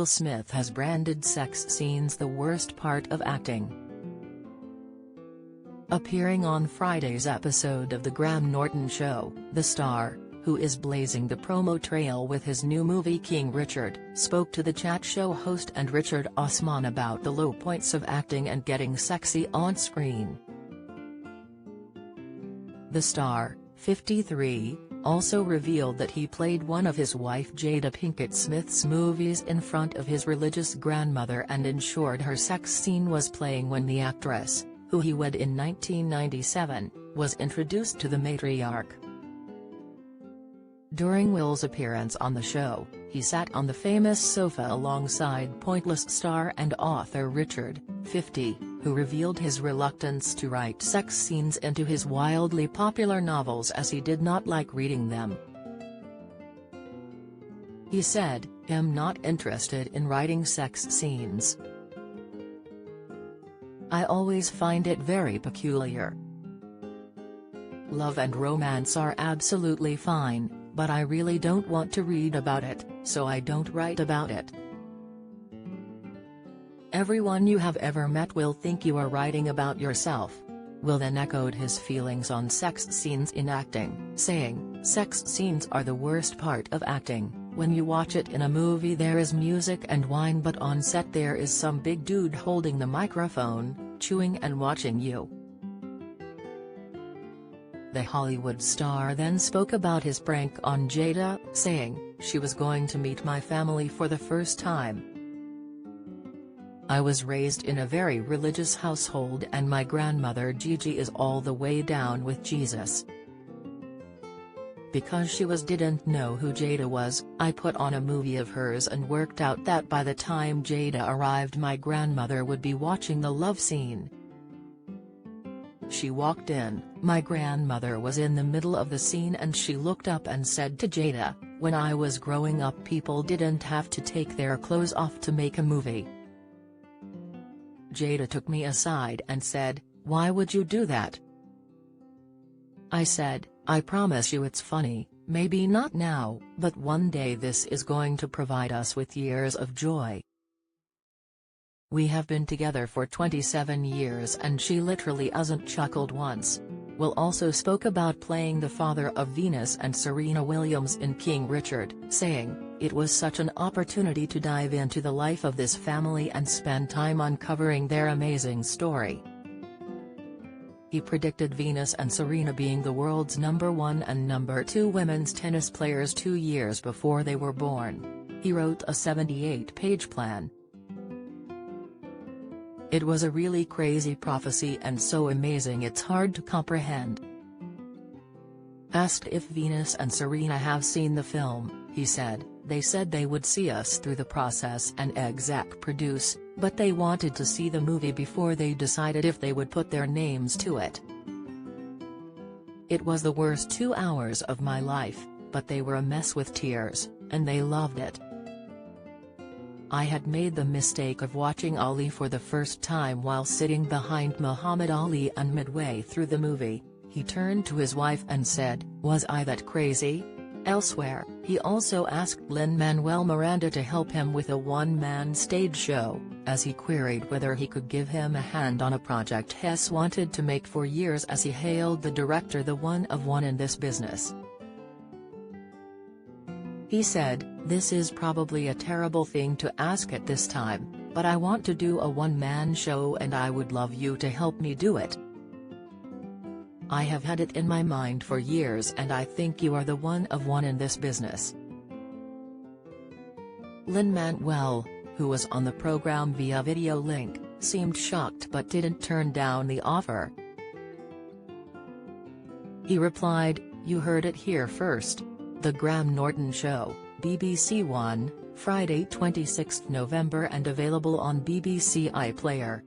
Will Smith has branded sex scenes the worst part of acting. Appearing on Friday's episode of The Graham Norton Show, the star, who is blazing the promo trail with his new movie King Richard, spoke to the chat show host and Richard Osman about the low points of acting and getting sexy on screen. The star, 53, also revealed that he played one of his wife Jada Pinkett Smith's movies in front of his religious grandmother and ensured her sex scene was playing when the actress, who he wed in 1997, was introduced to the matriarch. During Will's appearance on the show, he sat on the famous sofa alongside Pointless star and author Richard, 50, who revealed his reluctance to write sex scenes into his wildly popular novels as he did not like reading them. He said, "I'm not interested in writing sex scenes. I always find it very peculiar. Love and romance are absolutely fine, but I really don't want to read about it, so I don't write about it. Everyone you have ever met will think you are writing about yourself." Will then echoed his feelings on sex scenes in acting, saying, "Sex scenes are the worst part of acting. When you watch it in a movie there is music and wine, but on set there is some big dude holding the microphone, chewing and watching you." The Hollywood star then spoke about his prank on Jada, saying, "She was going to meet my family for the first time. I was raised in a very religious household and my grandmother Gigi is all the way down with Jesus. Because she didn't know who Jada was, I put on a movie of hers and worked out that by the time Jada arrived my grandmother would be watching the love scene. She walked in, my grandmother was in the middle of the scene and she looked up and said to Jada, 'When I was growing up people didn't have to take their clothes off to make a movie.' Jada took me aside and said, 'Why would you do that?' I said, 'I promise you it's funny, maybe not now, but one day this is going to provide us with years of joy. We have been together for 27 years and she literally hasn't chuckled once.'" Will also spoke about playing the father of Venus and Serena Williams in King Richard, saying, "It was such an opportunity to dive into the life of this family and spend time uncovering their amazing story." He predicted Venus and Serena being the world's #1 and #2 women's tennis players 2 years before they were born. He wrote a 78-page plan. "It was a really crazy prophecy and so amazing it's hard to comprehend." Asked if Venus and Serena have seen the film, he said, "They said they would see us through the process and exec produce, but they wanted to see the movie before they decided if they would put their names to it. It was the worst 2 hours of my life, but they were a mess with tears, and they loved it. I had made the mistake of watching Ali for the first time while sitting behind Muhammad Ali, and midway through the movie, he turned to his wife and said, 'Was I that crazy?'" Elsewhere, he also asked Lin-Manuel Miranda to help him with a one-man stage show, as he queried whether he could give him a hand on a project Hess wanted to make for years, as he hailed the director the one of one in this business. He said, "This is probably a terrible thing to ask at this time, but I want to do a one-man show and I would love you to help me do it. I have had it in my mind for years and I think you are the one of one in this business." Lin-Manuel, who was on the program via video link, seemed shocked but didn't turn down the offer. He replied, "You heard it here first. The Graham Norton Show, BBC One, Friday 26 November and available on BBC iPlayer.